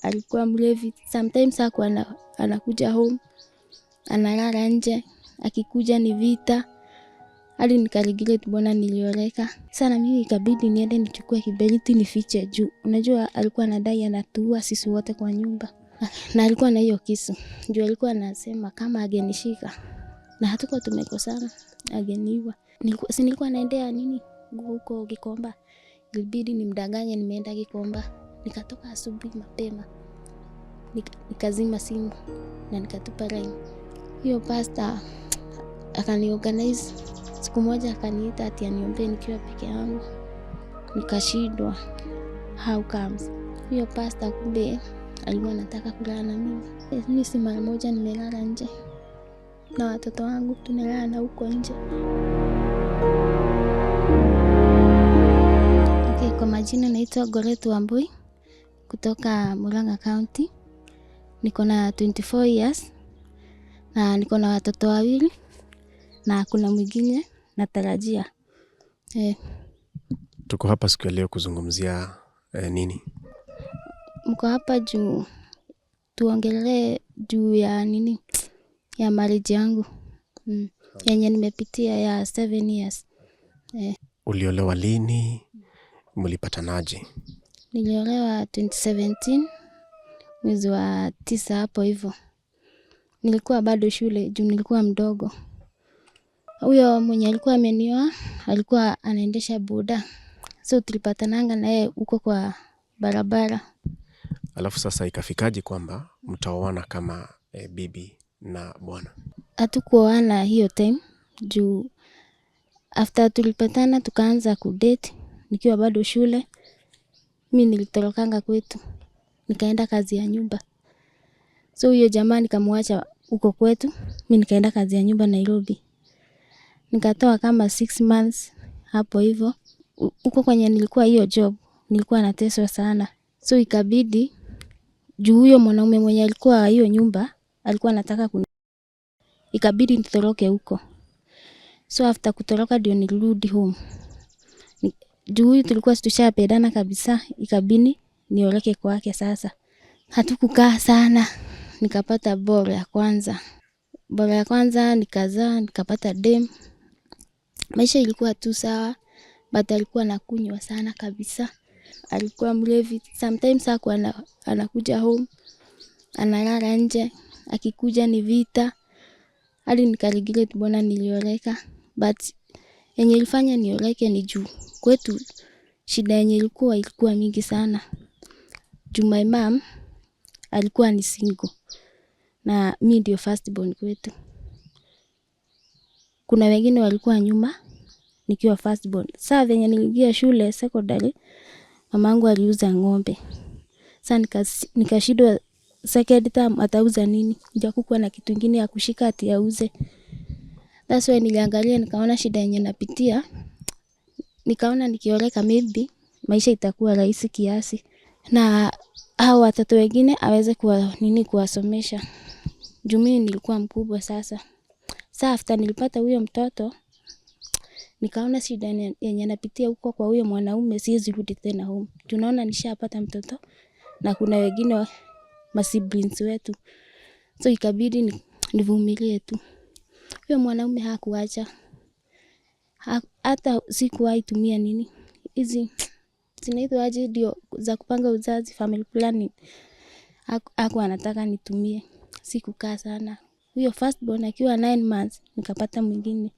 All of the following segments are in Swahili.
alikuwa mlevi. Sometimes hakuwa anakuja home, analala nje, akikuja ni vita. Hadi nikaregret mbona nilioleka. Sana mimi ikabidi niende nichukue kiberiti nifiche juu. Unajua alikuwa anadai anatuua sisi wote kwa nyumba. Na alikuwa na hiyo kisu. Juu alikuwa anasema kama agenishika na hatuko tumekosana ageniwa. Nilikuwa naendea nini huko Gikomba. Ilibidi nimdanganye nimeenda Gikomba. Nikatoka asubuhi mapema. Nikazima simu na nikatupa line. Hiyo pastor akaniorganize. Siku moja akaniita ati aniombee nikiwa peke yangu. Nikashindwa. How comes? Hiyo pastor kumbe alikuwa anataka kulala na mimi. Mimi si mara moja nimelala nje. Na watoto wangu tunalala na huko nje. Okay, kwa majina naitwa Goretti Wambui kutoka Murang'a County. Niko na 24 years na niko na watoto wawili na kuna mwingine natarajia. Tuko hapa siku ya leo kuzungumzia nini? Mko hapa juu tuongelee juu ya nini? Ya marriage yangu. Yenye nimepitia ya 7 years. Uliolewa lini? Mlipatanaje? Niliolewa 2017 mwezi wa 9 hapo hivyo. Nilikuwa bado shule juu nilikuwa mdogo. Huyo mwenye alikuwa amenioa alikuwa anaendesha boda. So tulipatananga na yeye huko kwa barabara. Alafu sasa ikafikaje kwamba mtaoana kama bibi na bwana? Hatukuoana hiyo time juu after tulipatana tukaanza kudate nikiwa bado shule. Mimi nilitorokanga kwetu. Nikaenda kazi ya nyumba. So huyo jamaa nikamwacha huko kwetu. Mimi nikaenda kazi ya nyumba Nairobi. Nikatoa kama 6 months hapo hivyo. Huko kwenye nilikuwa hiyo job, nilikuwa nateswa sana. So ikabidi juu huyo mwanaume mwenye alikuwa hiyo nyumba, alikuwa anataka ikabidi nitoroke huko. So after kutoroka ndio nilirudi home. Juu huyu tulikuwa tushapendana kabisa, ikabidi nioleke kwake sasa. Hatukukaa sana. Nikapata bora ya kwanza. Bora ya kwanza nikazaa, nikapata dem. Maisha ilikuwa tu sawa, but alikuwa anakunywa sana kabisa. Alikuwa mlevi. Sometimes hakuwa anakuja home, analala nje, akikuja ni vita. Hadi nikaregret mbona nilioleka. But yenye ilifanya nioleke ni juu kwetu shida yenye ilikuwa mingi sana. Juu my mom alikuwa ni single na mimi ndio first born kwetu. Kuna wengine walikuwa nyuma nikiwa first born. Sasa venye niliingia shule secondary, mamangu aliuza ng'ombe. Sasa nikashindwa second term atauza nini? Hakukuwa na kitu kingine ya kushika ati auze. That's why niliangalia nikaona shida yenye napitia. Nikaona nikioleka maybe maisha itakuwa rahisi kiasi. Na hao watoto wengine aweze kuwasomesha. Juu mimi nilikuwa mkubwa sasa. Sasa after nilipata huyo mtoto, nikaona shida yenye napitia huko kwa huyo mwanaume siwezi rudi tena home. Tunaona nishapata mtoto na kuna wengine siblings wetu. So ikabidi nivumilie tu. Huyo mwanaume hakuacha. Hata sikuwahi tumia nini. Hizi zinaitwa aje ndio za kupanga uzazi, family planning. Hakuwa anataka nitumie. Sikukaa sana. Huyo first born akiwa 9 months nikapata mwingine.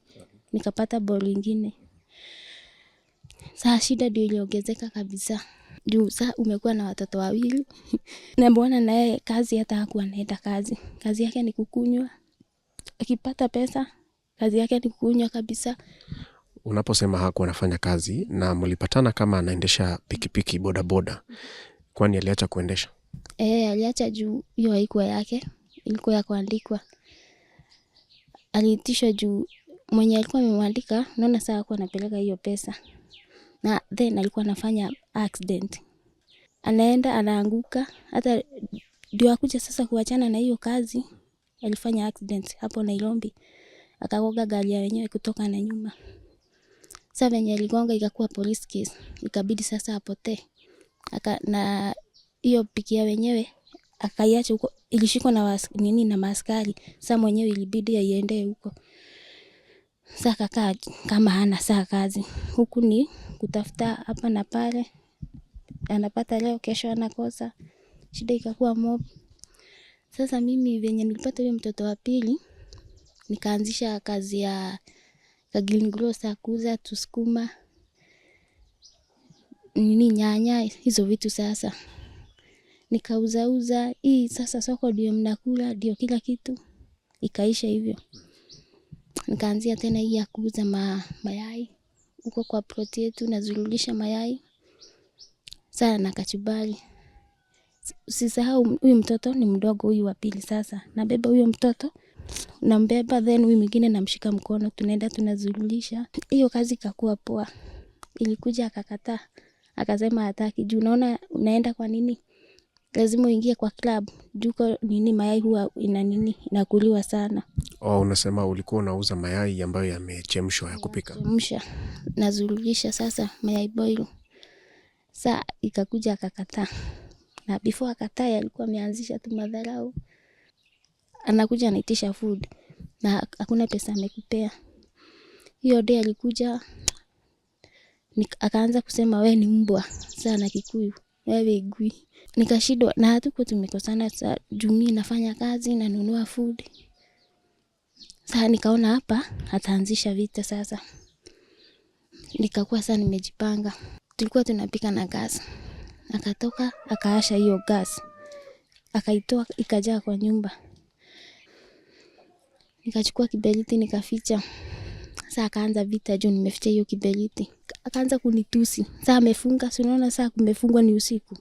Nikapata ball ingine. Sasa shida ndio iliongezeka kabisa. Juu sasa umekuwa na watoto wawili. Na mbona naye kazi hata hakuwa anaenda kazi. Kazi yake ni kukunywa. Akipata pesa, kazi yake ni kukunywa kabisa. Unaposema hakuwa anafanya kazi na mlipatana kama anaendesha pikipiki boda boda, kwani aliacha kuendesha? Aliacha juu hiyo haikuwa yake, ilikuwa ya kuandikwa. Aliitishwa juu mwenye alikuwa amemwandika, naona saa hakuwa anapeleka hiyo pesa. Na then alikuwa anafanya accident. Anaenda anaanguka, hata ndio akuja sasa kuachana na hiyo kazi, alifanya accident hapo Nairobi. Akagonga gari ya wenyewe kutoka na nyuma. Sasa venye aligonga ikakuwa police case. Ikabidi sasa apotee. Na hiyo piki ya wenyewe akaiacha huko, ilishikwa na na maaskari. Sasa mwenyewe ilibidi aiende huko. Sasa kakaa kama hana saa kazi. Huku ni kutafuta hapa na pale. Anapata leo, kesho anakosa. Shida ikakuwa mob. Sasa mimi venye nilipata huyo mtoto wa pili, nikaanzisha kazi ya green grocer, kuuza tusukuma, nyanya, hizo vitu sasa. Nikauza hii sasa, soko ndio mnakula, ndio kila kitu. Ikaisha hivyo. Nikaanzia tena hii ya kuuza mayai. Huko kwa ploti yetu nazurulisha mayai. Sasa na kachumbari. Usisahau huyu mtoto ni mdogo, huyu wa pili sasa. Nabeba huyo mtoto, nambeba, then huyu mwingine namshika mkono, tunaenda tunazurulisha. Hiyo kazi ikakuwa poa. Ilikuja akakataa. Akasema hataki. Juu unaona unaenda kwa nini? Lazima uingie kwa club. Juko mayai huwa inakuliwa sana. Unasema ulikuwa unauza mayai ambayo yamechemshwa ya kupika? Chemsha. Nazurulisha sasa mayai boil. Saa ikakuja akakataa. Na before akatae alikuwa ameanzisha tu madharau. Anakuja anaitisha food na hakuna pesa amekupea. Hiyo day alikuja akaanza kusema wewe ni mbwa. Sasa na Kikuyu, wewe igui. Nikashindwa na hatuko tumekosana sasa, juu mimi nafanya kazi na nunua food. Sasa nikaona hapa ataanzisha vita sasa. Nikakuwa sasa nimejipanga. Tulikuwa tunapika na gas. Akatoka akaasha hiyo gas. Akaitoa ikajaa kwa nyumba. Nikachukua kiberiti nikaficha. Sasa akaanza vita juu nimeficha hiyo kiberiti. Akaanza kunitusi. Sasa amefunga, si unaona sasa kumefungwa ni usiku.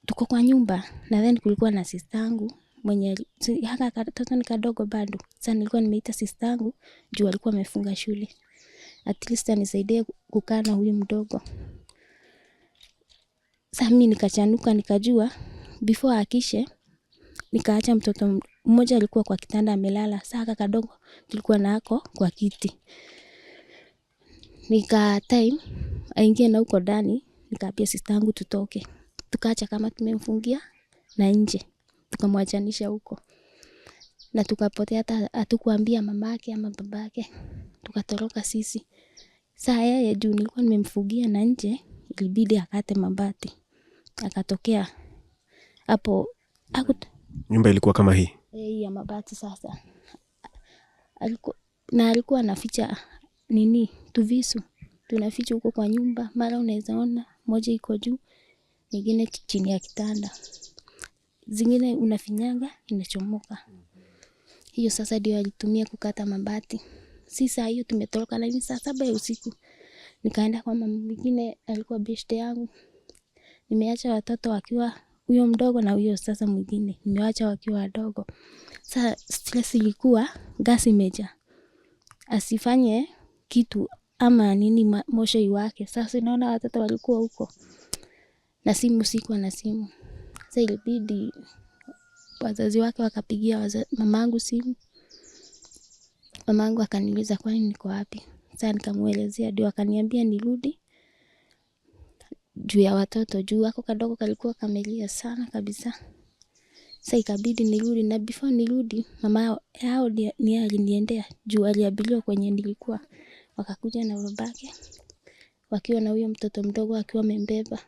Tuko kwa nyumba na then kulikuwa na sister yangu mwenye haka katoto ni kadogo bado. Sasa nilikuwa nimeita sister yangu juu alikuwa amefunga shule. At least anisaidie kukaa na huyu mdogo. Sasa mimi nikachanuka, nikajua before akishe, nikaacha mtoto mmoja alikuwa kwa kitanda amelala. Sasa kadogo tulikuwa nako kwa kiti. Nika time aingie na huko ndani, nikaambia sister yangu tutoke. Tukaacha kama tumemfungia na nje. Tukamwachanisha huko. Na tukapotea, hata hatukuambia mamake ama babake. Tukatoroka sisi. Sasa yeye juu nilikuwa nimemfungia na nje, ilibidi akate mabati. Akatokea hapo. Nyumba ilikuwa kama hii? Ya mabati sasa. Alikuwa anaficha tuvisu. Tunaficha huko kwa nyumba. Mara unaweza ona moja iko juu, nyingine chini ya kitanda. Zingine unafinyanga inachomoka. Hiyo sasa ndio alitumia kukata mabati. Si saa hiyo tumetoroka, lakini saa 7 ya usiku. Nikaenda kwa mama mwingine alikuwa beshte yangu. Nimeacha watoto wakiwa huyo mdogo na huyo sasa mwingine. Nimeacha wakiwa wadogo. Sasa stress ilikuwa gas imejaa. Asifanye kitu ama mosho iwake. Sasa naona watoto walikuwa huko. Na simu sikuwa na simu. Sasa ilibidi wazazi wake wakapigia mamangu simu. Mamangu akaniuliza kwani niko wapi. Sasa nikamuelezea, ndio akaniambia nirudi. Juu ya watoto, juu wako kadogo kalikuwa kamelia sana kabisa. Sasa ikabidi nirudi, na before nirudi mama yao ni aliniendea juu aliambiwa kwenye nilikuwa. Wakakuja na babake wakiwa na huyo mtoto mdogo akiwa amembeba.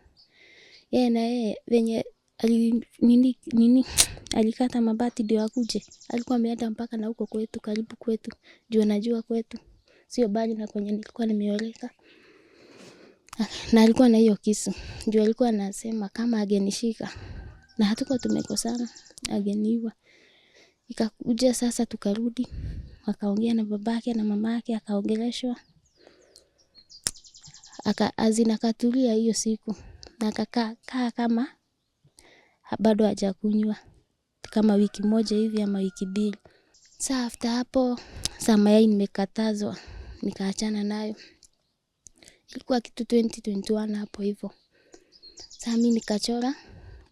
Yeye na yeye venye alikata mabati ndio akuje. Alikuwa ameenda mpaka na huko kwetu, karibu kwetu. Juu anajua kwetu sio bali na kwenye nilikuwa nimeoleka. Na alikuwa na hiyo kisu. Juu alikuwa anasema kama agenishika na hatuko tumekosana, ageniwa. Ikakuja sasa tukarudi. Wakaongea na babake na mamake, akaongeleshwa. Akatulia hiyo siku. Na akakaa kama bado hajakunywa. Kama wiki moja hivi ama wiki 2. Sasa after hapo, sasa mayai nimekatazwa. Nikaachana nayo. Ilikuwa kitu 2021 hapo hivyo. Sasa mimi nikachora.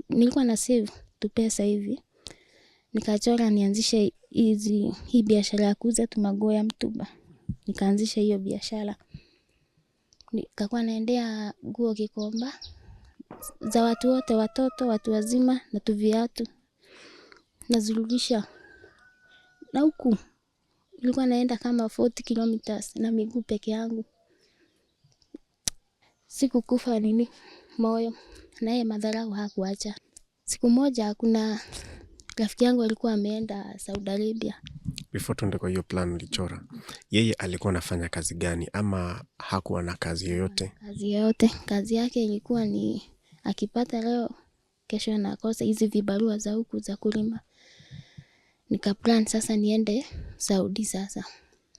Nilikuwa na save tu pesa hivi. Nikachora nianzishe hii biashara ya kuuza tumaguo ya mtumba. Nikaanzisha hiyo biashara. Nikakuwa naendea nguo Gikomba. za watu wote, watoto, watu wazima na tuviatu. Nazirudisha. Na huku nilikuwa naenda kama 40 kilometers na miguu peke yangu. Sikukufa moyo, naye madharau hakuacha. Siku moja kuna rafiki yangu alikuwa ameenda Saudi Arabia. Before tuende kwa hiyo plan ulichora, yeye alikuwa anafanya kazi gani ama hakuwa na kazi yoyote? Kazi yoyote. Kazi yake ilikuwa ni akipata leo, kesho anakosa hizi vibarua za huku za kulima. Nikaplan sasa niende Saudi sasa.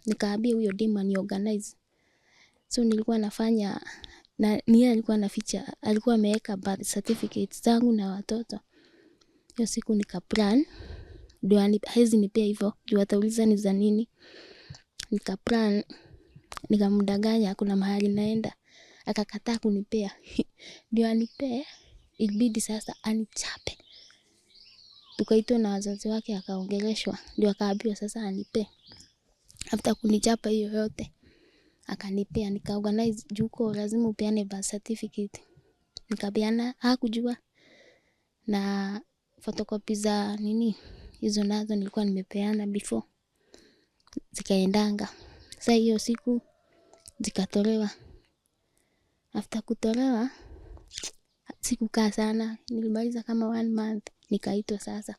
Nikaambia huyo dima ni organize. So nilikuwa nafanya na yeye alikuwa anaficha, alikuwa ameweka birth certificates zangu na watoto. Hiyo siku nikaplan ndio hezi nipea hivyo, juu atauliza ni za nini. Nikaplan, nikamdanganya kuna mahali naenda, akakataa kunipea. Ndio anipee, ilibidi sasa anichape. Tukaitwa na wazazi wake, akaongeleshwa, ndio akaambiwa sasa anipee. After kunichapa hiyo yote, akanipea. Nikaorganize juu huko lazima upeane birth certificate. Nikapeana, hakujua. Na photocopy za hizo nazo nilikuwa nimepeana before. Zikaendanga. Sasa hiyo siku zikatolewa. After kutolewa, sikukaa sana. Nilimaliza kama 1 month. Nikaitwa sasa.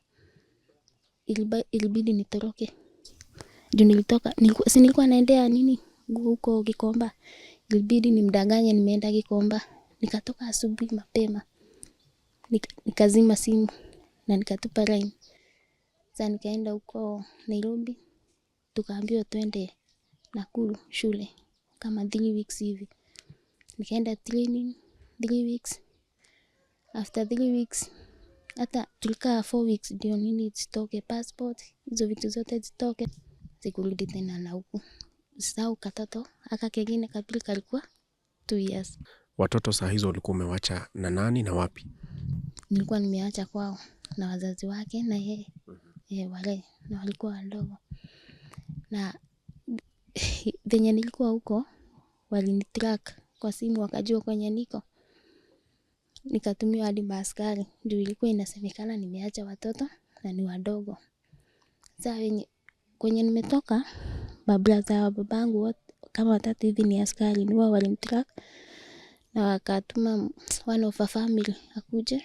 Ilibidi nitoroke. Juu nilikuwa naendea huko Gikomba. Ilibidi nimdanganye nimeenda Gikomba. Nikatoka asubuhi mapema. Nikazima simu na nikatupa line. Sasa nikaenda huko Nairobi. Tukaambiwa twende Nakuru shule kama 3 weeks hivi. Nikaenda training 3 weeks. After 3 weeks, hata tulikaa 4 weeks ndio zitoke passport, hizo vitu zote zitoke. Sikurudi tena na huku. Sasa katoto aka kengine kapili kalikuwa 2 years. Watoto saa hizo ulikuwa umewacha na nani na wapi? Nilikuwa nimeacha kwao na wazazi wake na yeye wale na walikuwa wadogo. Na venye nilikuwa huko walinitrack kwa simu, wakajua kwenye niko. Nikatumiwa hadi maaskari juu ilikuwa inasemekana nimeacha watoto na ni wadogo. Sasa kwenye nimetoka, mabrother wa babangu wote kama 3 hivi ni askari, ni wao walinitrack na wakatuma one of a family akuje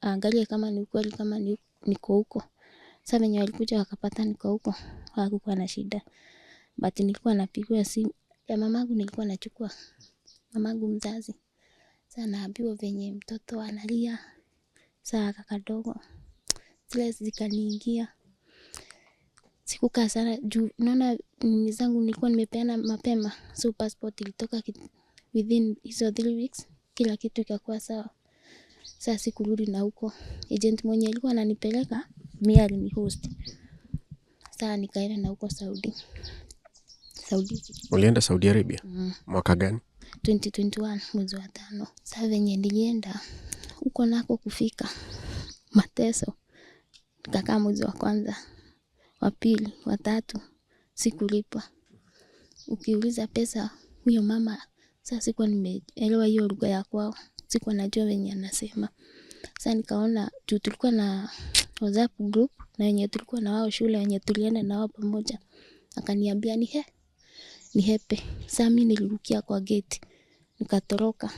angalie kama ni ukweli kama niko huko. Sasa venye walikuja wakapata niko huko, hakukuwa na shida. But nilikuwa napigwa simu ya mamangu, nilikuwa nachukua mamangu mzazi. Sasa naambiwa venye mtoto analia. Sasa kadogo stress zikaniingia. Sikukaa sana juu naona nini zangu nilikuwa nimepeana mapema. So passport ilitoka within hizo 3 weeks. Kila kitu ikakuwa sawa. Sasa sikurudi na huko. Agent mwenye alikuwa ananipeleka mimi alinihost. Sasa nikaenda na huko Saudi. Ulienda Saudi Arabia? Mwaka gani? 2021 mwezi wa 5. Sasa venye nilienda huko nako kufika mateso. Nikakaa mwezi wa kwanza, wa pili, wa 3 sikulipwa. Ukiuliza pesa huyo mama, sasa sikuwa nimeelewa hiyo lugha ya kwao. Sikuwa najua venye anasema. Sasa nikaona juu tulikuwa na WhatsApp group na wenye tulikuwa na wao shule wenye tulienda na wao pamoja. Akaniambia ni hepe. Sasa mimi nilirukia kwa gate. Nikatoroka.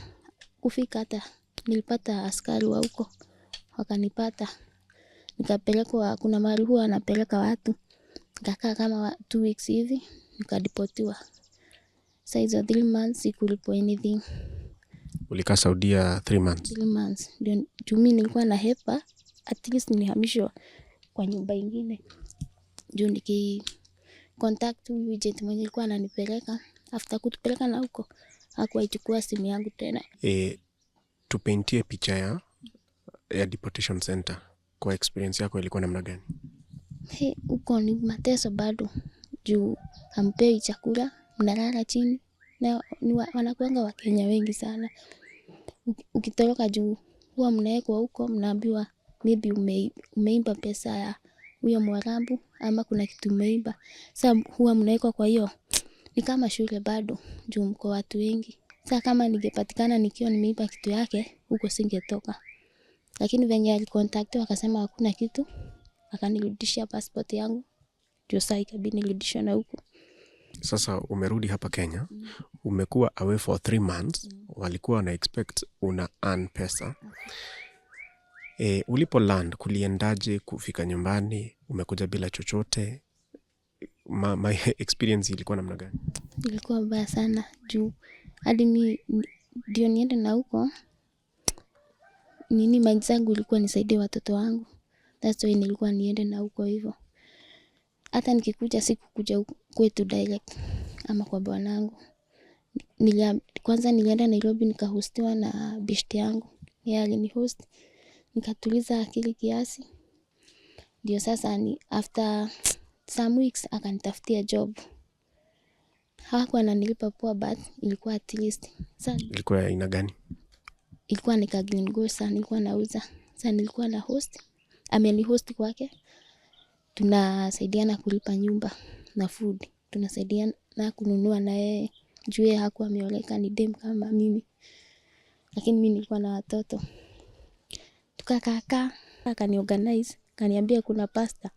Kufika hata nilipata askari wa huko. Wakanipata. Nikapelekwa, kuna mahali huwa anapeleka watu. Nikakaa kama 2 weeks hivi. Nikadipotiwa. Sasa hizo 3 months sikulipwa anything. Ulikaa Saudia 3 months? 3 months. Ndio juu mimi nilikuwa na hepa. At least nilihamishwa kwa nyumba ingine. Juu contact huyu agent mwenye alikuwa ananipeleka. After kutupeleka na huko, hakuwaichukua simu yangu tena. Tupaintie picha ya deportation center. Kwa experience yako ilikuwa namna gani? Huko ni mateso bado. Juu hampewi chakula, mnalala chini. Na wanakuanga Wakenya wengi sana. Ukitoroka juu huwa mnawekwa huko, mnaambiwa maybe umeimba pesa ya huyo Mwarabu ama kuna kitu umeiba. Sasa huwa mnawekwa kwa hiyo. Ni kama shule bado juu mko watu wengi. Sasa kama ningepatikana nikiwa nimeiba kitu yake, huko singetoka. Lakini venye alikontaktiwa akasema hakuna kitu, akanirudishia passport yangu. Ndio saa ikabidi nirudishwe na huko. Sasa umerudi hapa Kenya, umekuwa away for 3 months, walikuwa na expect una earn pesa. Ulipo land kuliendaje kufika nyumbani, umekuja bila chochote? My experience ilikuwa namna gani? Ilikuwa mbaya sana juu hadi ndio niende na huko. Mind zangu ilikuwa nisaidie watoto wangu. That's why nilikuwa niende na huko hivyo. Hata nikikuja sikukuja kwetu direct ama kwa bwanangu. Kwanza nilienda Nairobi nikahostiwa na beshte yangu. Yeye alinihost. Nikatuliza akili kiasi. Ndio sasa after some weeks akanitafutia job. Hakuwa ananilipa poa but ilikuwa at least. Ilikuwa aina gani? Ilikuwa ni green grocer nilikuwa nauza. Sasa nilikuwa na host. Amenihost kwake. Tunasaidiana kulipa nyumba na food. Tunasaidiana kununua na yeye. Juu yeye hakuwa ameoleka ni dem kama mimi. Lakini mimi nilikuwa na watoto. Tukakaa akaniorganize, akaniambia kuna pastor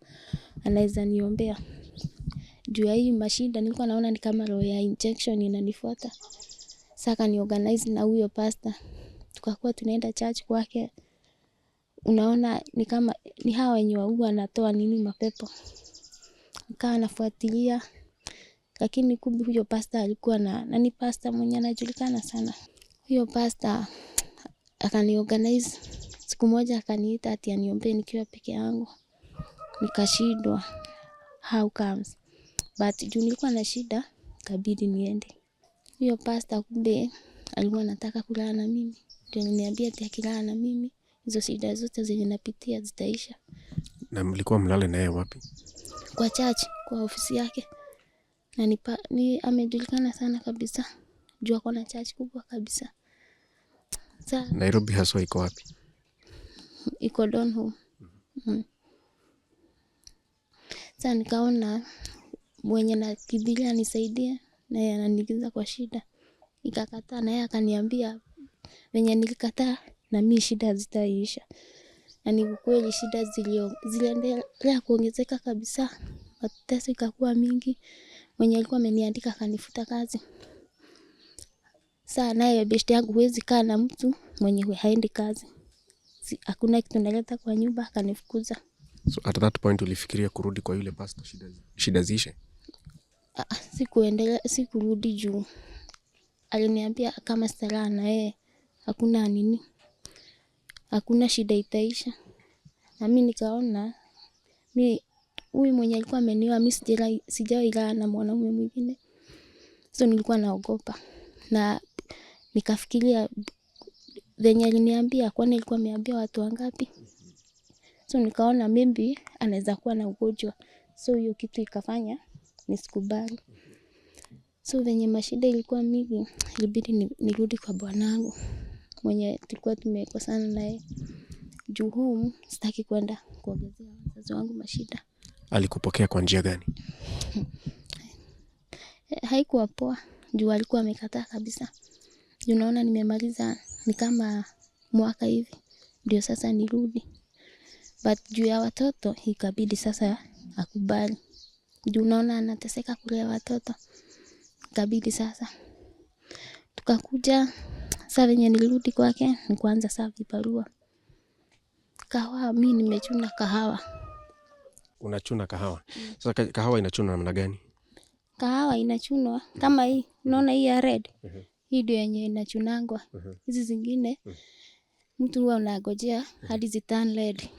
anaweza niombea. Juu ya hii mashida nilikuwa naona ni kama roho ya injection inanifuata. Sasa akaniorganize na huyo pastor. Tukakuwa tunaenda church kwake. Unaona ni kama ni hawa wenye huwa anatoa mapepo. Nikawa nafuatilia. Lakini kumbe huyo pastor alikuwa na ni pastor mwenye anajulikana sana. Huyo pastor akaniorganize. Siku moja akaniita ati aniombee nikiwa peke yangu. Nikashindwa how comes. But juu nilikuwa na shida kabidi niende. Huyo pastor kumbe alikuwa anataka kulala na mimi. Ndio aliniambia ati akilala na mimi hizo shida zote zenye napitia zitaisha. Na mlikuwa mlale na yeye wapi? Kwa church, kwa ofisi yake. Na amejulikana sana kabisa. Juu ako na church kubwa kabisa. Nairobi haswa iko wapi? Iko Donholm. Sasa nikaona mwenye nakibiria nisaidie na yeye ananiingiza kwa shida. Nikakataa na yeye akaniambia venye nilikataa na mimi shida zitaisha. Na ni kweli shida ziliendelea kuongezeka kabisa. Mateso ikakuwa mingi. Mwenye alikuwa ameniandika akanifuta kazi. Sasa naye beshte yangu huwezi kaa na mtu mwenye haendi kazi. Hakuna kitu naleta kwa nyumba akanifukuza. So at that point ulifikiria kurudi kwa yule pastor shida ziishe? Sikurudi juu. Aliniambia kama sitalala na yeye hakuna shida itaisha. Na mimi nikaona huyu mwenye alikuwa amenioa mimi sijawahi lala na mwanamume mwingine. So nilikuwa naogopa. Na nikafikiria venye aliniambia kwani alikuwa ameambia watu wangapi. So nikaona maybe anaweza kuwa na ugonjwa. So hiyo kitu ikafanya nisikubali. So venye mashida ilikuwa mingi ilibidi nirudi kwa bwanangu mwenye tulikuwa tumekosana naye. Juu home sitaki kwenda kuongezea wazazi wangu mashida. Alikupokea kwa njia gani? Haikuwa poa. Juu alikuwa amekataa kabisa. Juu naona nimemaliza ni kama mwaka hivi. Ndio sasa nirudi. But juu ya watoto ikabidi sasa akubali. Juu naona anateseka kulea watoto. Ikabidi sasa. Tukakuja sasa venye nilirudi kwake ni kuanza sasa vibarua. Kahawa mimi nimechuna kahawa. Unachuna kahawa. Sasa kahawa inachunwa namna gani? Kahawa inachunwa kama hii. Unaona hii ya red? Hii ndio yenye inachunangwa. Hizi zingine mtu huwa unagojea hadi ziturn red.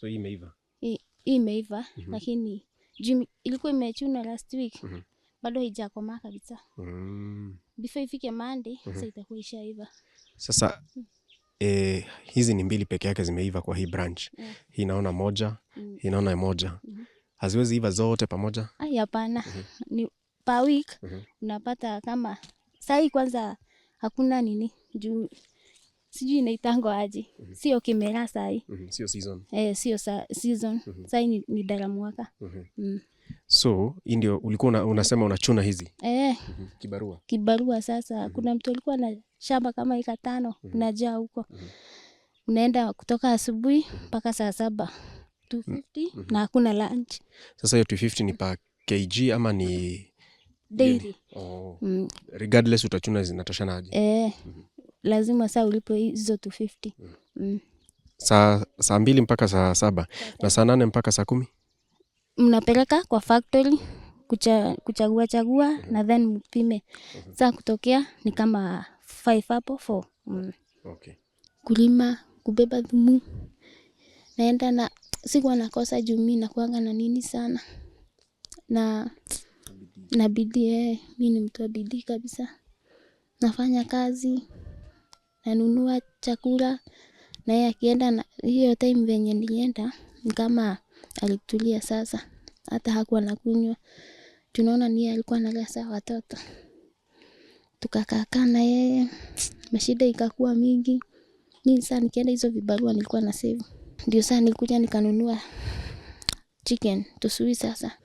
So hii imeiva. Hii imeiva lakini ilikuwa imechunwa last week. Bado haijakomaa kabisa. Before ifike Monday sasa itakuwa ishaiva. Sasa hizi ni mbili peke yake zimeiva kwa hii branch. Hii naona moja, hii naona moja. Haziwezi iva zote pamoja? Hapana. Ni per week unapata kama saa hii kwanza hakuna juu sijui inaitangwa aje. Sio kimera saa hii. Sio season. Sio season. Saa hii ni dara mwaka. So ndio ulikuwa unasema unachuna hizi kibarua sasa. Kuna mtu alikuwa na shamba kama eka 5 unajaa huko. Unaenda kutoka asubuhi mpaka saa 7, 250 na hakuna lunch. Sasa hiyo 250 ni pa kg ama ni daily? Regardless utachuna zinatoshanaje? Lazima saa ulipo hizo 250. Saa 2 mpaka saa 7 na saa 8 mpaka saa 10 mnapeleka kwa factory kuchagua na then mpime. Saa kutokea ni kama 5 hapo 4. Okay. Kulima, kubeba dhumu. Naenda na sikuwa nakosa juu mimi nakuanga na nini sana. Na bidii, mimi ni mtu wa bidii kabisa. Nafanya kazi, nanunua chakula, na yeye akienda na hiyo time venye nilienda ni kama alitulia sasa. Hata hakuwa anakunywa. Tunaona ni yeye alikuwa analea watoto. Tukakaa na yeye, mashida ikakuwa mingi. Mimi sasa nikienda hizo vibarua nilikuwa na save. Ndio sasa nilikuja nikanunua chicken tusui sasa.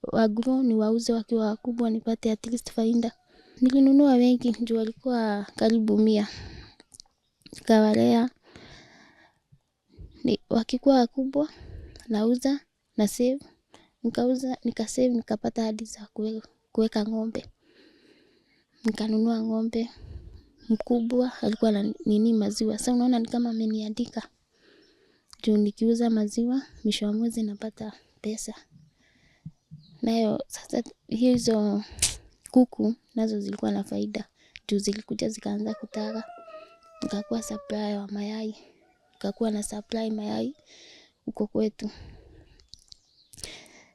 Wagrow ni wauze wakiwa wakubwa nipate at least faida. Nilinunua wengi juu walikuwa karibu 100. Nikawalea. Wakikuwa wakubwa nauza na save. Nikasave nikapata hadi za kuweka ng'ombe. Nikanunua ng'ombe mkubwa alikuwa na maziwa. Sasa unaona ni kama ameniandika. Juu nikiuza maziwa mwisho wa mwezi napata pesa. Nayo sasa hizo kuku nazo zilikuwa na faida. Juu zilikuja zikaanza kutaga. Nikakuwa supplier wa mayai. Nikakuwa na supply mayai huko kwetu.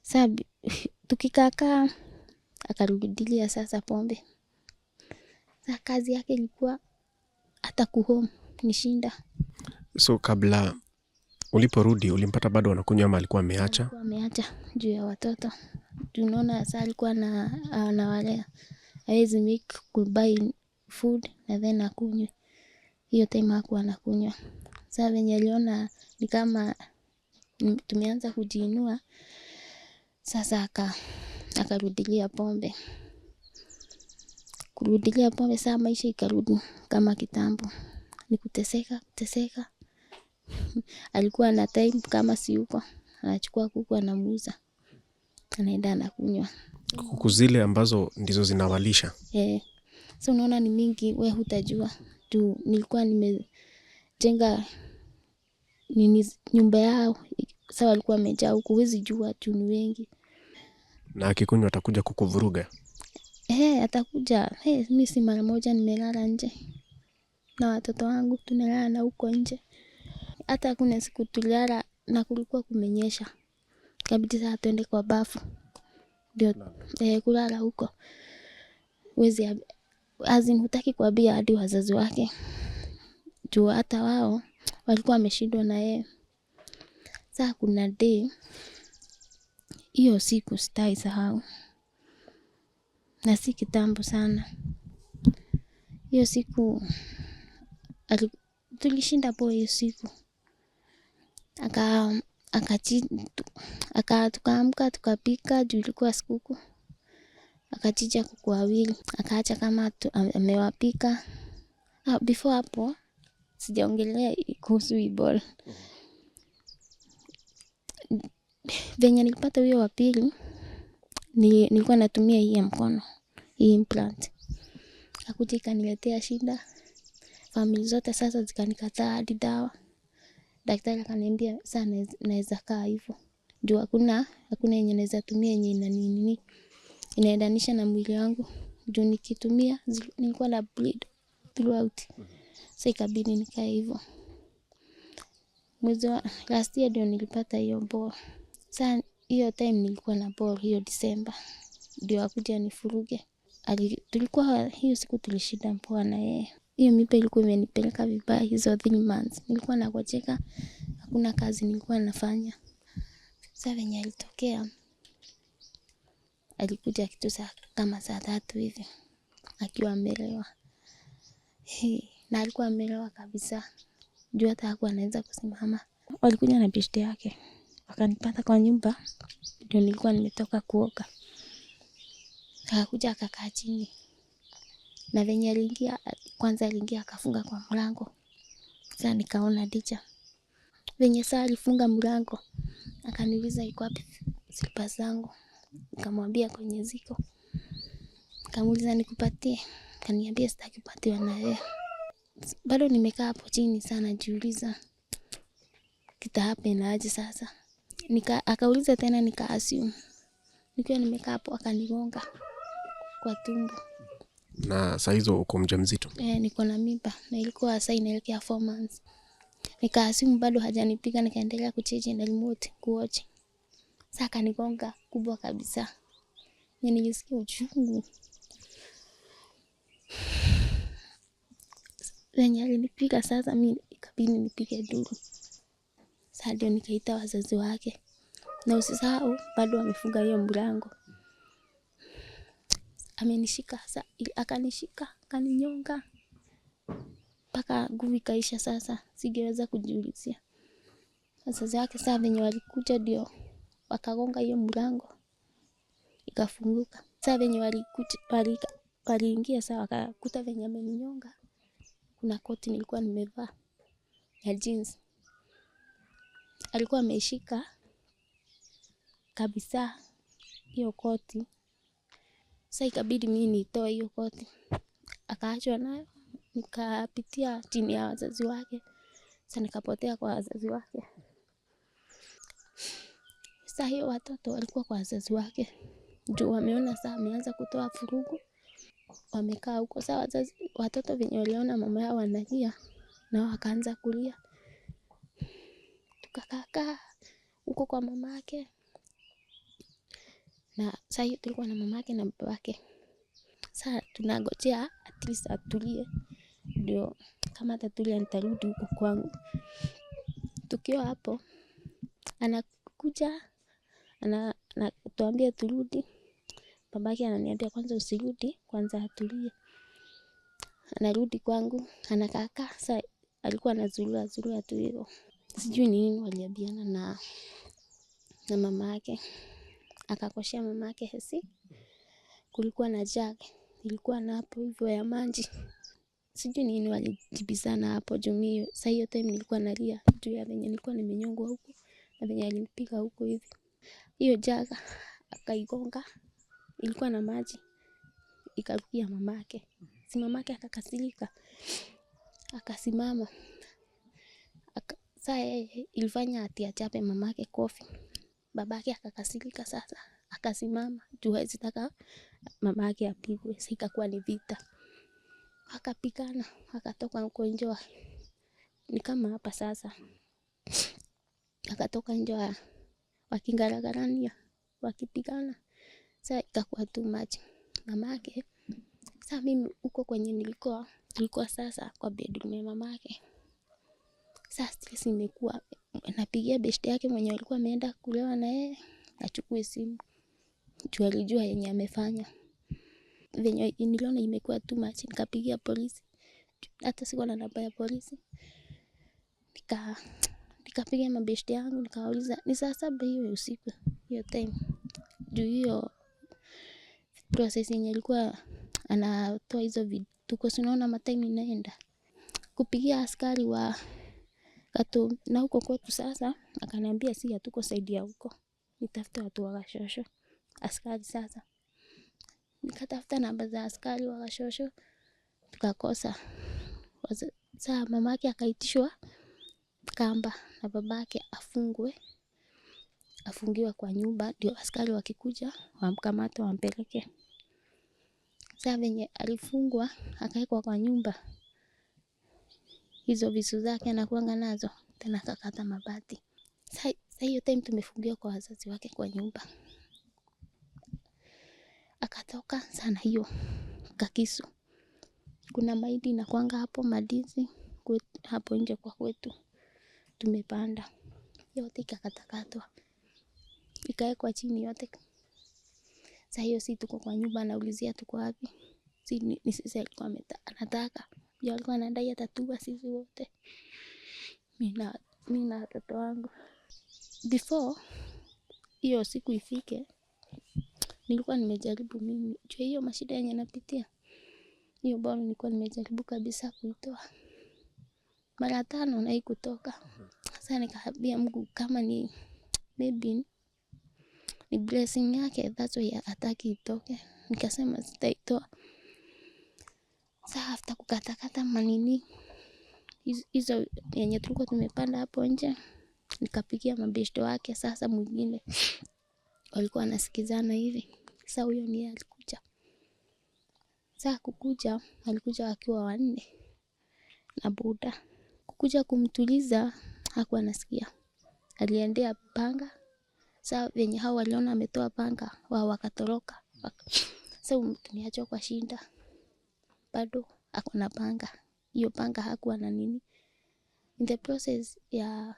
Sasa tukikaa akarudilia sasa pombe. Sasa kazi yake ilikuwa hata kuhome ni shinda. So kabla uliporudi ulimpata bado anakunywa ama alikuwa ameacha? Alikuwa ameacha juu ya watoto. Tunaona sasa alikuwa anawalea. Hawezi make buy food na then akunywe. Hiyo time hakuwa anakunywa. Sasa venye aliona ni kama tumeanza kujiinua. Sasa akarudilia pombe. Kurudilia pombe sasa maisha ikarudi kama kitambo. Ni kuteseka. Alikuwa na time kama si yuko. Anachukua kuku anamuuza. Anaenda anakunywa. Kuku zile ambazo ndizo zinawalisha? So unaona ni mingi wewe hutajua. Tu nilikuwa nimejenga nyumba yao. Sasa walikuwa wamejaa huku huwezi jua tu ni wengi. Na akikunywa atakuja kukuvuruga? Atakuja. Mimi si mara moja nimelala nje. Na watoto wangu tunalala na huko nje. Hata kuna siku tulilala na kulikuwa kumenyesha. Kabidi sasa tuende kwa bafu. Ndio kulala huko. Wezi hutaki kuambia hadi wazazi wake. Juu hata wao walikuwa wameshindwa na yeye. Sasa kuna day hiyo siku sitaisahau. Na si kitambo sana. Hiyo siku tulishinda poa hiyo siku. Tukaamka tukapika juu ilikuwa sikukuu. Akachinja kuku wawili. Akaacha kama amewapika. Before hapo sijaongelea kuhusu Ebola. Venye nilipata huyo wa pili nilikuwa natumia hii ya mkono, hii implant. Akakuja ikaniletea shida. Family zote sasa zikanikataa hadi dawa. Daktari akaniambia sasa naweza kaa hivyo. Juu hakuna yenye naweza tumia yenye inaendanisha na mwili wangu. Juu nikitumia nilikuwa na bleed throughout. Sasa ikabidi nikae hivyo. Mwezi wa last year ndio nilipata hiyo ball. Sasa hiyo time nilikuwa na ball hiyo December. Ndio akuja nifuruge. Tulikuwa hiyo siku tulishinda poa na yeye. Hiyo mipa ilikuwa imenipeleka vibaya hizo 3 months. Nilikuwa nagojeka. Hakuna kazi nilikuwa nafanya. Sasa venye alitokea alikuja kitu kama saa 3 hivi. Akiwa amelewa. Na alikuwa amelewa kabisa. Juu hata hakuwa anaweza kusimama. Walikuja na beshte yake. wakanipata kwa nyumba, ndio nilikuwa nimetoka kuoga. Akakuja akakaa chini. Na venye aliingia, kwanza aliingia akafunga kwa mlango. Sasa nikaona dicha. Venye saa alifunga mlango, akaniuliza iko wapi slippers zangu. Nikamwambia kwenye ziko. Nikamuuliza nikupatie. Akaniambia sitaki kupatiwa na yeye. Bado nimekaa hapo chini sana jiuliza kitahappen aje sasa. Akauliza tena nika-assume. Nikiwa nimekaa hapo akanigonga kwa tumbo. Na saa hizo uko mjamzito? Niko na mimba na ilikuwa saa inaelekea 4 months. Nika-assume bado hajanipiga, nikaendelea kucheji na remote kuwatch. Sasa akanigonga kubwa kabisa. Nilisikia uchungu. Venye alinipiga sasa mimi ikabidi nipige nduru. Sasa ndio nikaita wazazi wake. Na usisahau bado amefunga hiyo mlango. Amenishika sasa, akanishika, akaninyonga. Mpaka nguvu ikaisha sasa, singeweza kujiulizia. Wazazi wake sasa venye walikuja ndio wakagonga hiyo mlango. Ikafunguka. Sasa venye waliingia sasa wakakuta venye ameninyonga. Kuna koti nilikuwa nimevaa ya jeans. Alikuwa ameshika kabisa hiyo koti. Sasa ikabidi mimi nitoe hiyo koti. Akaachwa nayo, nikapitia chini ya wazazi wake. Sasa nikapotea kwa wazazi wake. Sasa hiyo watoto walikuwa kwa wazazi wake. Juu wameona sasa ameanza kutoa furugu. Wamekaa huko sasa watoto venye waliona mama yao analia na wakaanza kulia. Tukakaa huko kwa mamake. Na sasa hiyo tulikuwa na mamake na babake. Sasa tunangojea at least atulie. Ndio kama atatulia nitarudi huko kwangu. Tukiwa hapo anakuja anatuambia turudi. Babake ananiambia kwanza usirudi, kwanza atulie. Anarudi kwangu, anakaa. Sasa alikuwa anazurura tu hivyo. Sijui ni nini waliambiana na mamake. Akakoshea mamake hesi. Kulikuwa na jug, ilikuwa na hapo hivyo ya maji. Sijui nini walijibizana hapo juu mimi. Sasa hiyo time nilikuwa nalia juu ya venye nilikuwa nimenyongwa huko na venye alinipiga huko hivi. Hiyo jug akaigonga, ilikuwa na maji. Ikarukia mamake. Si mamake akakasirika. Akasimama. Sasa ilifanya ati achape mamake kofi. Babake akakasirika sasa. Akasimama. Juu hawezi taka mamake apigwe. Sasa ikakuwa ni vita. Wakapigana. Wakatoka huko nje. Ni kama hapa sasa. Akatoka nje wakingaragarania. Wakipigana. Sasa ikakuwa too much. Mamake. Sasa mimi huko kwenye nilikuwa sasa kwa bedroom ya mamake. Sasa stress imekuwa, napigia beshte yake mwenye alikuwa ameenda kulewa na yeye, achukue simu. Juu alijua yenye amefanya. Venye niliona imekuwa too much, nikapigia polisi. Hata sikuwa na namba ya polisi. Nikapigia mabeshte yangu, nikawauliza ni saa 7 hiyo usiku, hiyo time. Juu hiyo process yenye ilikuwa anatoa hizo vituko, unaona matime inaenda. Kupigia askari wa Kato na huko kwetu sasa, akaniambia si hatuko saidia huko. Nitafute watu wa Gashosho. Askari sasa. Nikatafuta namba za askari wa Gashosho. Tukakosa. Sasa mamake akaitishwa kamba na babake afungiwe kwa nyumba ndio askari wakikuja wamkamate wampeleke. Sasa venye alifungwa akawekwa kwa nyumba. Hizo visu zake anakuanga nazo tena akakata mabati. Sasa hiyo time tumefungiwa kwa wazazi wake kwa nyumba. Akatoka sana hiyo kakisu. Kuna mahindi inakuanga hapo, madizi hapo nje kwa kwetu. Tumepanda. Yote ikakatakatwa. Ikawekwa chini yote. Sasa hiyo si tuko kwa nyumba anaulizia tuko wapi. Si ni sisi alikuwa anataka. Yeye alikuwa anadai atatua sisi wote. Mimi na watoto wangu. before hiyo siku ifike, nilikuwa nimejaribu mimi juu hiyo mashida yenye napitia. Hiyo ball nilikuwa nimejaribu kabisa kuitoa mara 5 na haikutoka. Sasa nikaambia Mungu kama ni maybe ni blessing yake, that's why hataki itoke. Nikasema sitaitoa. Sasa after kukatakata manini hizo yenye tulikuwa tumepanda hapo nje, nikapigia mabeshte wake sasa mwingine. Walikuwa wanasikizana hivi. Sasa huyo ni alikuja. Sasa kukuja, alikuja wakiwa 4 na buda. Kukuja kumtuliza, hakuwa anasikia. Aliendea panga. Sasa venye hao waliona ametoa panga, wao wakatoroka. Sasa mtumiacho kwa shinda. Bado ako na panga. Hiyo panga hakuwa na nini. In the process ya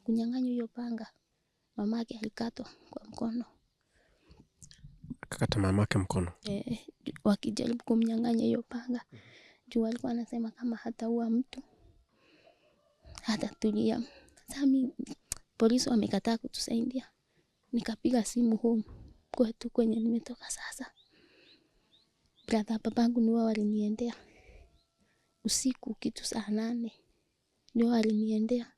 kunyang'anywa hiyo panga, mamake alikatwa kwa mkono. Akakata mamake mkono? Wakijaribu kumnyang'anya hiyo panga. Juu alikuwa anasema kama hataua mtu hatatulia. Sasa polisi wamekataa kutusaidia. Nikapiga simu home kwetu kwenye nimetoka sasa. Brother babangu ni wao waliniendea. Usiku kitu saa 8 ndio waliniendea.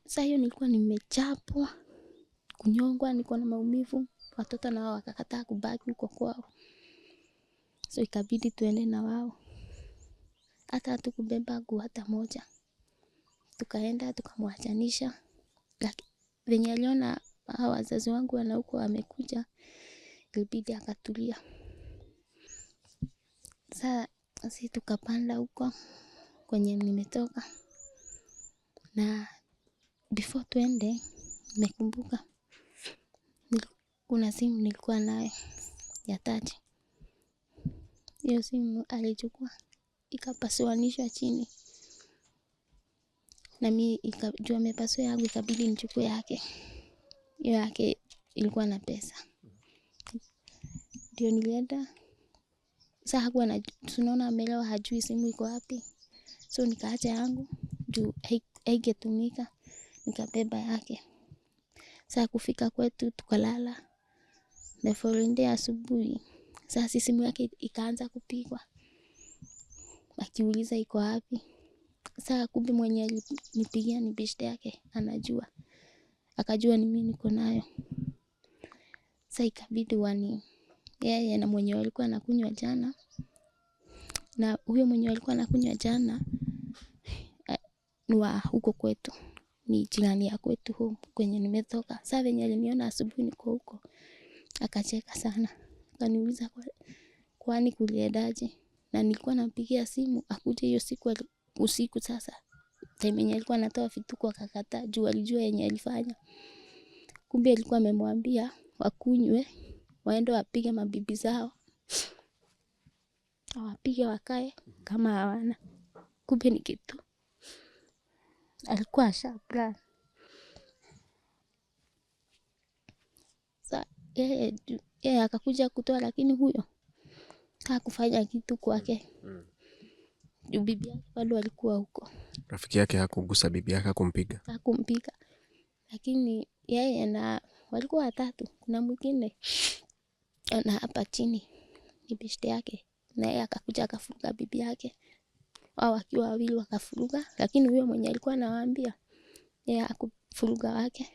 Sasa hiyo nilikuwa nimechapwa, kunyongwa, niko na maumivu. Watoto na wao wakakataa kubaki huko kwao. So ikabidi tuende na wao. Hata hatukubeba nguo hata moja. Tukaenda tukamwachanisha. Lakini venye aliona hao wazazi wangu wana huko wamekuja, ilibidi akatulia. Sasa sisi tukapanda huko kwenye nimetoka. Na before tuende, nimekumbuka kuna simu nilikuwa nayo ya tati. Hiyo simu alichukua, ikapasuanishwa chini. Na mimi ikajua amepasua yangu, ikabidi nichukue yake. Hiyo yake ilikuwa na pesa. Ndio nilienda. Sasa hakuwa tunaona amelewa, hajui simu iko wapi. So nikaacha yangu juu haigetumika, nikabeba yake. Sasa kufika kwetu tukalala. The following day asubuhi, sasa simu yake ikaanza kupigwa. Akiuliza iko wapi. Sasa kumbe mwenye alinipigia ni beshte yake, anajua. Akajua ni mimi niko nayo. Sasa ikabidi yeye na mwenye alikuwa anakunywa jana. Na huyo mwenye alikuwa anakunywa jana ni wa huko kwetu. Ni jirani ya kwetu home kwenye nimetoka. Sasa venye aliniona asubuhi niko huko, akacheka sana. Akaniuliza kwani kuliendaje? Na nilikuwa nampigia simu akuje hiyo siku usiku. Sasa time yenye alikuwa anatoa vituko akakataa juu alijua yenye alifanya. Kumbe alikuwa amemwambia wakunywe, waende wapige mabibi zao, wapige wakae kama hawana. Kumbe ni kitu alikuwa ashaplan. Sasa yeye akakuja kutoa, lakini huyo hakufanya kitu kwake. Bibi yake bado alikuwa huko. Rafiki yake hakugusa bibi yake, hakumpiga. Lakini yeye na walikuwa 3. Kuna mwingine na hapa chini ni beshte yake, na yeye akakuja akafuruga bibi yake. Wao wakiwa 2 wakafuruga, lakini huyo mwenye alikuwa anawaambia yeye hakufuruga wake.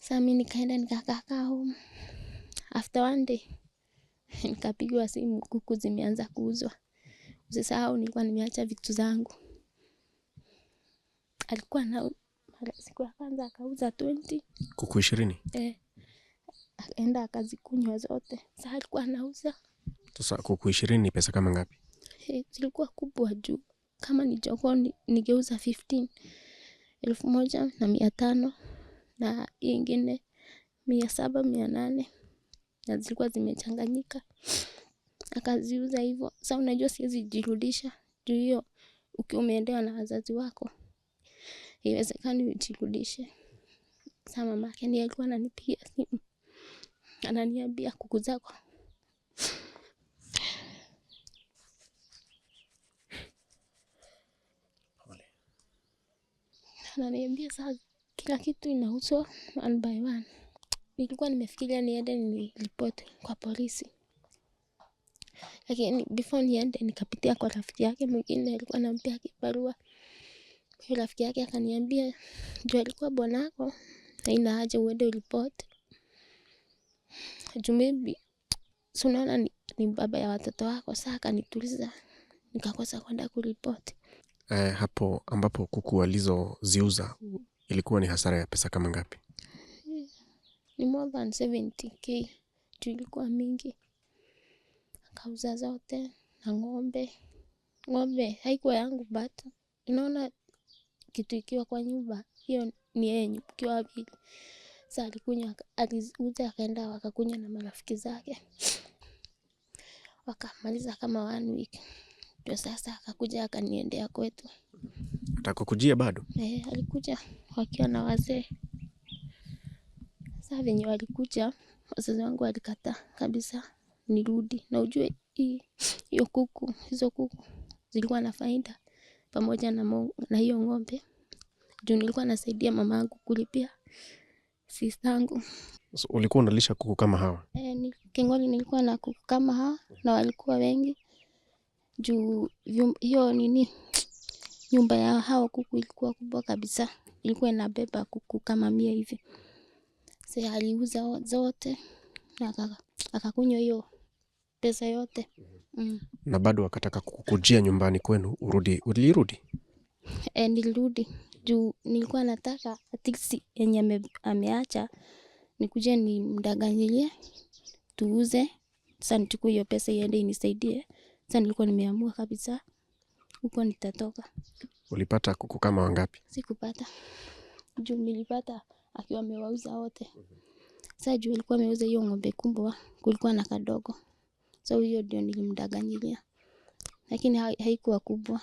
Sasa mimi nikaenda nikakaa home. After 1 day nikapigiwa simu, kuku zimeanza kuuzwa. Usisahau nilikuwa nimeacha vitu zangu. Alikuwa na siku ya kwanza akauza 20 kuku 20. Akaenda akazikunywa zote. Sasa alikuwa anauza. Sasa kuku 20 ni pesa kama ngapi? Zilikuwa kubwa juu. Kama ni jogoo ningeuza 15. 1,500 na ingine 700, 800. Na zilikuwa zimechanganyika. Akaziuza hivyo. Sasa unajua siwezi jirudisha juu hiyo ukiwa umeendewa na wazazi wako, haiwezekani ujirudishe. Sasa mama yake ndiye alikuwa ananipigia simu, ananiambia kuku zako. Ananiambia sasa kila kitu inauzwa one by one. Nilikuwa nimefikiria niende niripoti kwa polisi, lakini before niende nikapitia kwa rafiki yake mwingine alikuwa anampea kibarua. Huyo rafiki yake akaniambia juu alikuwa bwanako haina haja uende uripoti, juu maybe si unaona ni baba ya watoto wako. Sasa akanituliza nikakosa kwenda kuripoti. Hapo ambapo kuku walizoziuza ilikuwa ni hasara ya pesa kama ngapi? Ni more than 70k. Juu ilikuwa mingi. Akauza zote na ng'ombe. Ng'ombe haikuwa yangu but unaona kitu ikiwa kwa nyumba hiyo ni yenyu kiwa wawili. Sasa alikunywa aliuza akaenda wakakunywa na marafiki zake. Wakamaliza kama 1 week. Ndio sasa akakuja akaniendea kwetu. Atakukujia bado? Alikuja wakiwa na wazee. Sasa venye walikuja, wazazi wangu walikataa kabisa nirudi. Na ujue hiyo kuku, hizo kuku zilikuwa na faida pamoja na hiyo ng'ombe. Juu nilikuwa nasaidia mamangu kulipia sistangu. So, ulikuwa unalisha kuku kama hawa? Kengoli nilikuwa na kuku kama hawa na walikuwa wengi. Juu hiyo nyumba ya hao kuku ilikuwa kubwa kabisa. Ilikuwa inabeba kuku kama 100 hivi. Sasa aliuza zote na akakunywa hiyo pesa yote. Na bado wakataka kukujia nyumbani kwenu urudi. Ulirudi? Nilirudi. Juu nilikuwa nataka atiksi yenye ameacha nikuje nimdaganyilie tuuze. Sasa nichukue hiyo pesa iende inisaidie. Sasa nilikuwa nimeamua kabisa huko nitatoka. Ulipata kuku kama wangapi? Sikupata. Juu nilipata akiwa amewauza wote. Sasa juu alikuwa ameuza hiyo ng'ombe kubwa, kulikuwa na kadogo. So hiyo ndio nilimdaganyilia. Lakini haikuwa kubwa.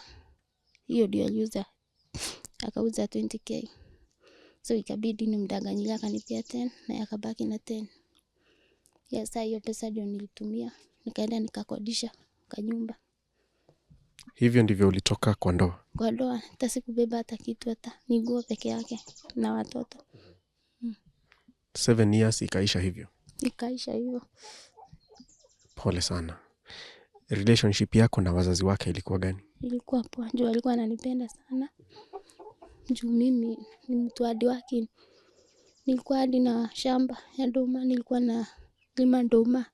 Hiyo ndio aliuza. Akauza 20k. So ikabidi nimdaganyilia akanipea 10 na akabaki na 10. Sasa hiyo pesa ndio nilitumia. Nikaenda nikakodisha kanyumba. Hivyo ndivyo ulitoka kwa ndoa? Kwa ndoa hata sikubeba hata kitu, hata ni nguo peke yake na watoto. 7 years ikaisha hivyo? Ikaisha hivyo. Pole sana. Relationship yako na wazazi wake ilikuwa gani? Ilikuwa poa. Juu alikuwa ananipenda sana. Juu mimi ni mtu hadi wake. Nilikuwa hadi na shamba ya nduma, nilikuwa na lima nduma.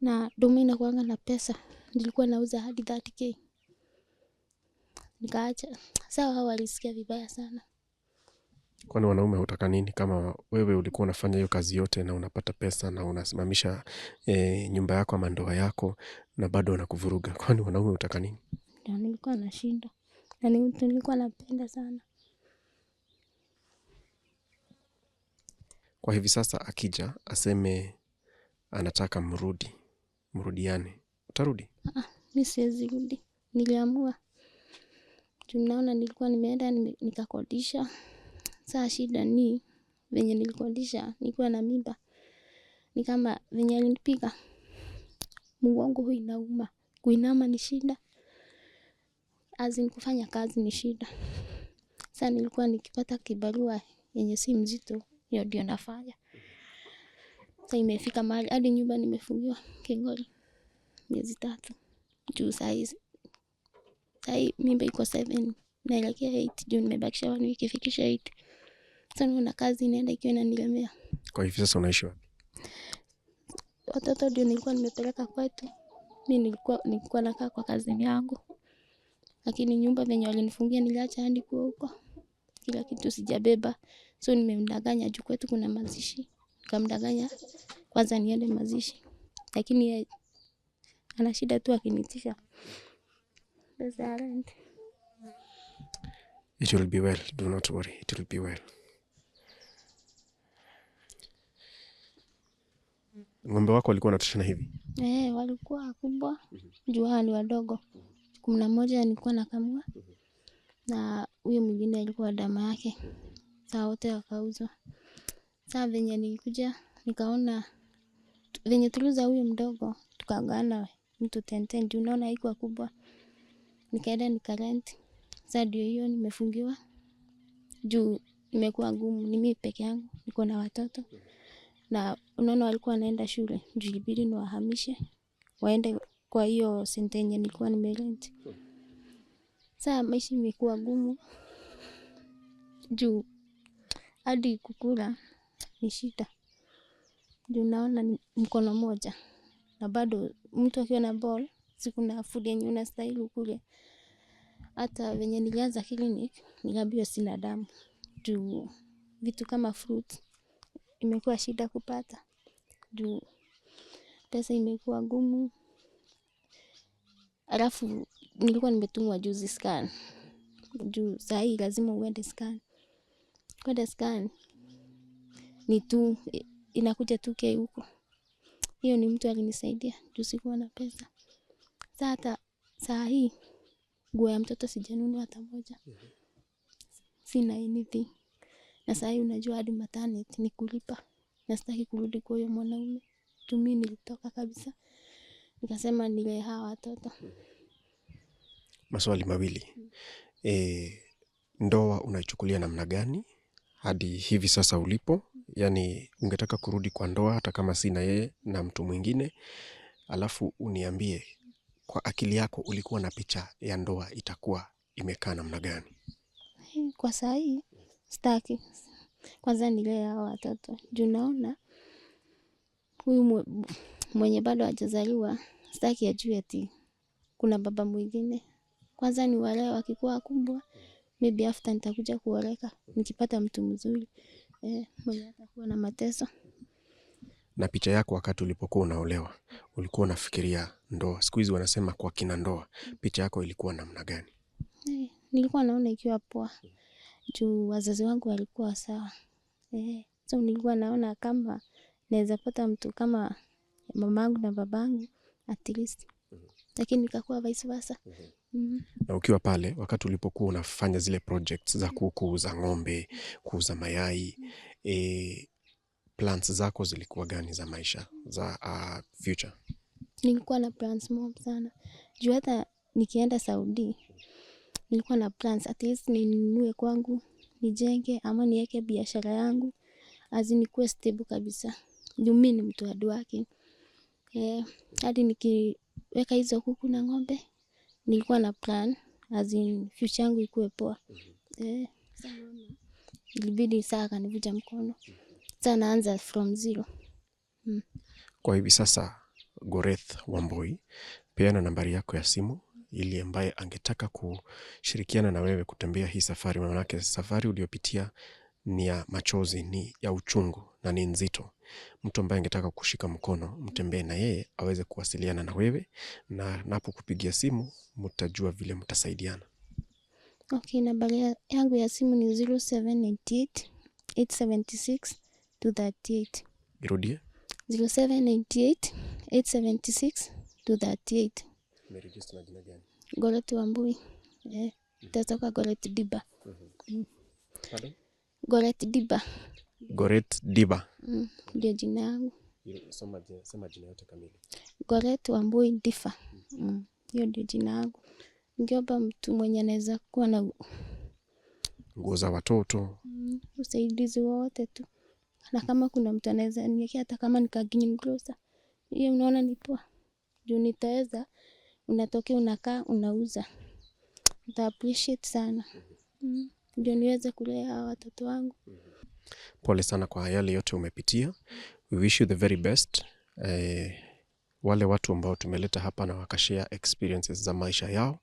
Na nduma inakuanga na pesa. Nilikuwa nauza hadi 30k. Nikaacha. Sawa hao walisikia vibaya sana. Kwani wanaume hutaka nini kama wewe ulikuwa unafanya hiyo kazi yote na unapata pesa na unasimamisha nyumba yako ama ndoa yako na bado wanakuvuruga? Kwani wanaume hutaka nini? Ndio nilikuwa nashinda. Na nilikuwa napenda sana. Kwa hivi sasa akija aseme anataka mrudiane, utarudi? Mimi siwezi rudi. Niliamua. Juu naona nilikuwa nimeenda nikakodisha. Sasa shida ni venye nilikodisha nilikuwa na mimba. Ni kama venye alinipiga. Mgongo huu inauma. Kuinama ni shida. Kufanya kazi ni shida. Sasa nilikuwa nikipata kibarua yenye si mzito, hiyo ndio nafanya. Sasa imefika mahali hadi nyumba nimefungiwa Kengoli miezi 3. Juu saizi mimba iko 7 naelekea 8. Juu nimebakisha 1 wiki ifikishe 8. Sasa naona kazi inaenda ikiwa inanilemea. Kwa hivi sasa unaishi wapi? Watoto ndio nilikuwa nimepeleka kwetu. Mimi nilikuwa nakaa kwa kazini yangu. Lakini nyumba venye walinifungia niliacha hadi huko. Kila kitu sijabeba. So nimemdanganya juu kwetu kuna mazishi. Nikamdanganya kwanza niende mazishi. Lakini yeye ana shida tu akinitisha pesa ya rent. It will be well, do not worry, it will be well. Ng'ombe wako walikuwa wanatoshana hivi? Walikuwa kubwa. Juu hao ni wadogo. 11 nilikuwa nakamua. Na huyo mwingine alikuwa dama yake. Sasa wote wakauzwa. Sasa venye nilikuja nikaona venye tuliuza huyo mdogo tukagawana mtu 10. Juu naona haikuwa kubwa. Nikaenda nikarent. Sasa ndio hiyo nimefungiwa. Juu imekuwa ngumu. Ni mimi peke yangu, niko na watoto. Na unaona walikuwa wanaenda shule, juu ilibidi niwahamishe waende kwa hiyo senta yenye nilikuwa nimerent. Sasa maisha imekuwa ngumu juu hadi kukula ni shida. Juu naona ni mkono moja. Na bado mtu akiwa na ball, siku na food yenye unastahili ukule. Hata venye nilianza clinic, niliambiwa sina damu. Juu vitu kama fruit imekuwa shida kupata. Juu pesa imekuwa ngumu. Alafu nilikuwa nimetumwa juzi scan. Juu saa hii lazima uende scan. Kwenda scan ni tu inakuja 2K huko. Hiyo ni mtu alinisaidia juu sikuwa na pesa. Sasa hata saa hii nguo ya mtoto sijanunua hata moja. Sina anything. Na saa hii unajua hadi maternity ni kulipa. Na sitaki kurudi kwa huyo mwanaume. Juu mimi nilitoka kabisa. Nikasema nilee hawa watoto. Maswali mawili. Ndoa unaichukulia namna gani hadi hivi sasa ulipo? Yani ungetaka kurudi kwa ndoa hata kama sina yeye na mtu mwingine? Alafu uniambie kwa akili yako ulikuwa na picha ya ndoa itakuwa imekaa namna gani? Kwa saa hii sitaki. Kwanza nilee hawa watoto. Juu naona huyu mwenye bado hajazaliwa sitaki ajue eti kuna baba mwingine. Kwanza niwalee wakikuwa kubwa. Maybe after nitakuja kuoleka nikipata mtu mzuri. Mwenye atakuwa na mateso. Na picha yako wakati ulipokuwa unaolewa, ulikuwa unafikiria ndoa? Siku hizi wanasema kwa kina ndoa. Picha yako ilikuwa namna gani? Nilikuwa naona ikiwa poa. Juu wazazi wangu walikuwa sawa. So nilikuwa naona kama naweza pata mtu kama mamangu na babangu at least. Lakini nikakuwa vice versa. Na ukiwa pale, wakati ulipokuwa unafanya zile projects za kuuza ng'ombe, kuuza mayai, plans zako zilikuwa gani za maisha, za future? Nilikuwa na plans mob sana. Juu hata nikienda Saudi, nilikuwa na plans at least ninunue kwangu, nijenge ama niweke biashara yangu, nikuwe stable kabisa. Juu mimi ni mtu hard working. Hadi nikiweka hizo kuku na ng'ombe, nilikuwa na plan future yangu ikuwe poa. Ilibidi saa akanivuja mkono. Sasa naanza from zero. Kwa hivi sasa, Goretti Wambui, peana nambari yako ya simu ili ambaye angetaka kushirikiana na wewe kutembea hii safari. Maanake safari uliyopitia ni ya machozi, ni ya uchungu na ni nzito. Mtu ambaye angetaka kushika mkono, mtembee na yeye aweze kuwasiliana na wewe, na napo kupigia simu mtajua vile mtasaidiana. Okay, nambari yangu ya simu ni 0798 876 238. Irudie. 0798 876 238. Umeregister na jina gani? Goretti Wambui. Tatoka Goretti Diba. Pardon? Goretti Diba. Goretti Diba. Ndio jina yangu. Sema jina yote kamili. Goretti Wambui Difa. Hiyo ndio jina yangu. Ningeomba mtu mwenye anaweza kuwa na nguo za watoto, usaidizi wote tu. Na kama kuna mtu anaweza niwekea hata kama ni green grocer. Hiyo unaona ni poa. Juu nitaweza, unatokea unakaa unauza. Nita appreciate sana. Ndio niweze kulea watoto wangu. Pole sana kwa yale yote umepitia. We wish you the very best. Wale watu ambao tumeleta hapa na wakashare experiences za maisha yao,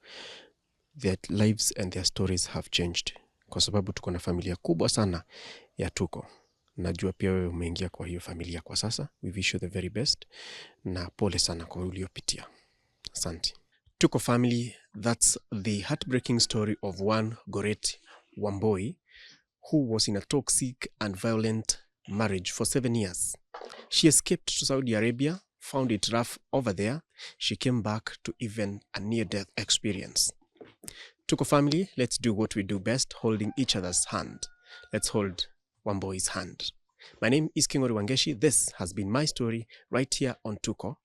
their lives and their stories have changed. Kwa sababu tuko na familia kubwa sana ya Tuko. Najua pia wewe umeingia kwa hiyo familia kwa sasa. We wish you the very best. Na pole sana kwa uliopitia. Asante. Tuko family, that's the heartbreaking story of one Goretti Wambui who was in a toxic and violent marriage for 7 years. She escaped to Saudi Arabia, found it rough over there. She came back to even a near-death experience. Tuko family, let's do what we do best, holding each other's hand. Let's hold Wambui's hand. My name is Kingori Wangeshi. This has been my story right here on Tuko.